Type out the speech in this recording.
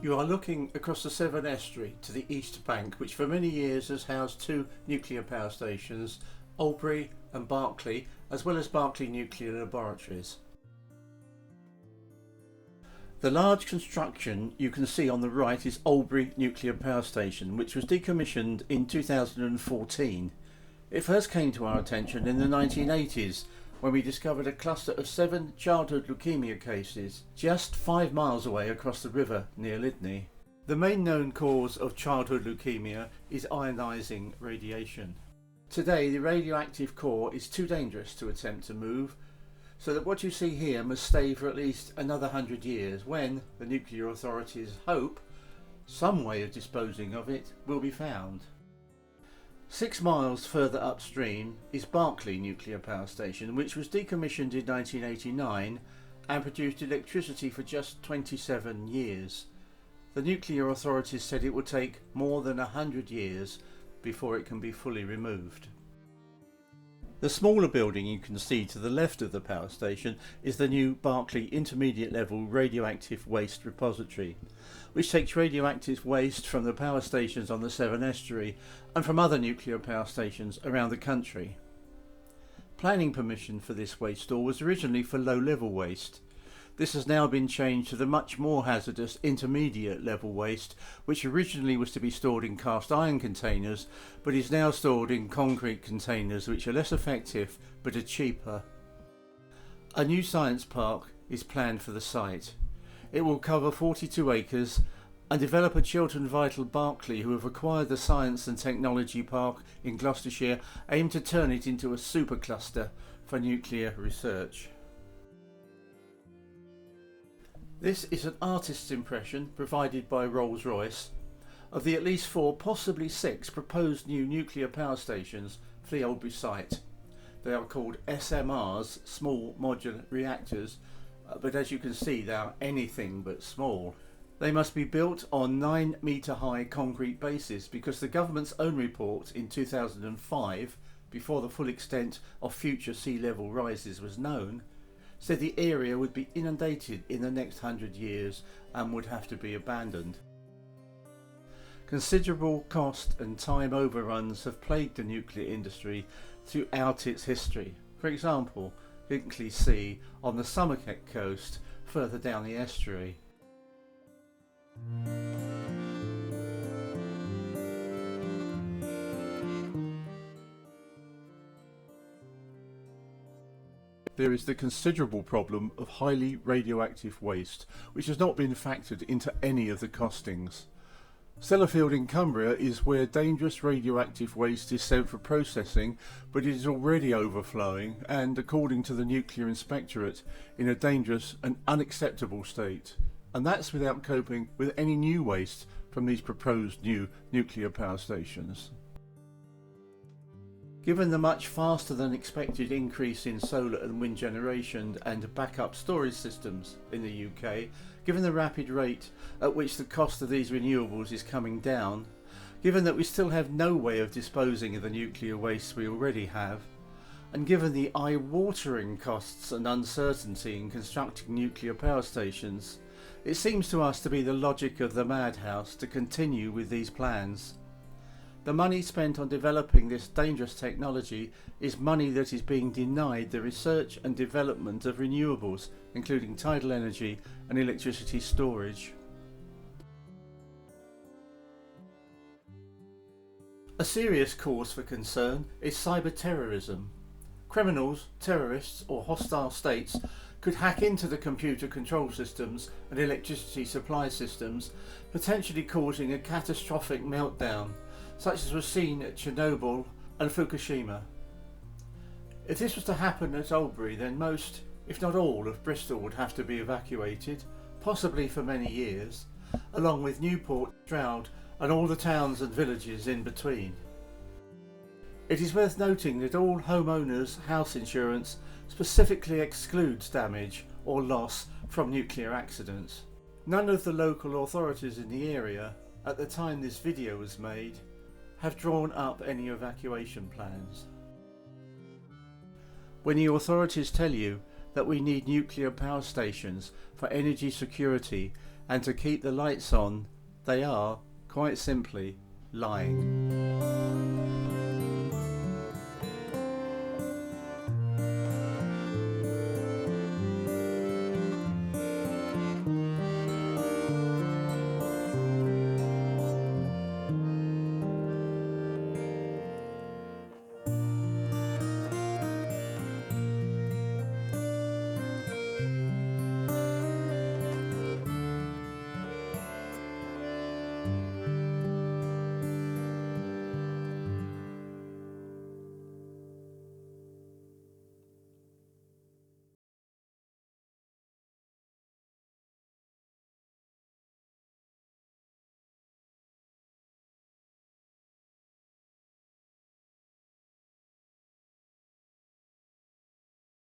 You are looking across the Severn estuary to the east bank, which for many years has housed two nuclear power stations, Albury and Berkeley, as well as Berkeley Nuclear Laboratories. The large construction you can see on the right is Albury Nuclear Power Station, which was decommissioned in 2014. It first came to our attention in the 1980s when we discovered a cluster of 7 childhood leukemia cases just 5 miles away across the river near Lydney. The main known cause of childhood leukemia is ionising radiation. Today the radioactive core is too dangerous to attempt to move, so that what you see here must stay for at least another 100 years when the nuclear authorities hope some way of disposing of it will be found. 6 miles further upstream is Berkeley Nuclear Power Station, which was decommissioned in 1989 and produced electricity for just 27 years. The nuclear authorities said it would take more than 100 years before it can be fully removed. The smaller building you can see to the left of the power station is the new Berkeley Intermediate Level Radioactive Waste Repository, which takes radioactive waste from the power stations on the Severn estuary and from other nuclear power stations around the country. Planning permission for this waste store was originally for low-level waste. This has now been changed to the much more hazardous intermediate level waste, which originally was to be stored in cast iron containers, but is now stored in concrete containers, which are less effective but are cheaper. A new science park is planned for the site. It will cover 42 acres, and developer Chiltern Vital Berkeley, who have acquired the Science and Technology Park in Gloucestershire, aim to turn it into a supercluster for nuclear research. This is an artist's impression, provided by Rolls-Royce, of the at least 4, possibly 6 proposed new nuclear power stations for the Albury site. They are called SMRs, Small Modular Reactors, but as you can see they are anything but small. They must be built on 9-metre high concrete bases because the government's own report in 2005, before the full extent of future sea level rises was known, said the area would be inundated in the next 100 years and would have to be abandoned. Considerable cost and time overruns have plagued the nuclear industry throughout its history. For example, Hinkley C on the Somerset coast further down the estuary. There is the considerable problem of highly radioactive waste, which has not been factored into any of the costings. Sellafield in Cumbria is where dangerous radioactive waste is sent for processing, but it is already overflowing and, according to the Nuclear Inspectorate, in a dangerous and unacceptable state. And that's without coping with any new waste from these proposed new nuclear power stations. Given the much faster than expected increase in solar and wind generation and backup storage systems in the UK, given the rapid rate at which the cost of these renewables is coming down, given that we still have no way of disposing of the nuclear waste we already have, and given the eye-watering costs and uncertainty in constructing nuclear power stations, it seems to us to be the logic of the madhouse to continue with these plans. The money spent on developing this dangerous technology is money that is being denied the research and development of renewables, including tidal energy and electricity storage. A serious cause for concern is cyber-terrorism. Criminals, terrorists or hostile states could hack into the computer control systems and electricity supply systems, potentially causing a catastrophic meltdown, such as was seen at Chernobyl and Fukushima. If this was to happen at Albury, then most, if not all, of Bristol would have to be evacuated, possibly for many years, along with Newport, Stroud and all the towns and villages in between. It is worth noting that all homeowners' house insurance specifically excludes damage or loss from nuclear accidents. None of the local authorities in the area, at the time this video was made, have drawn up any evacuation plans. When the authorities tell you that we need nuclear power stations for energy security and to keep the lights on, they are, quite simply, lying.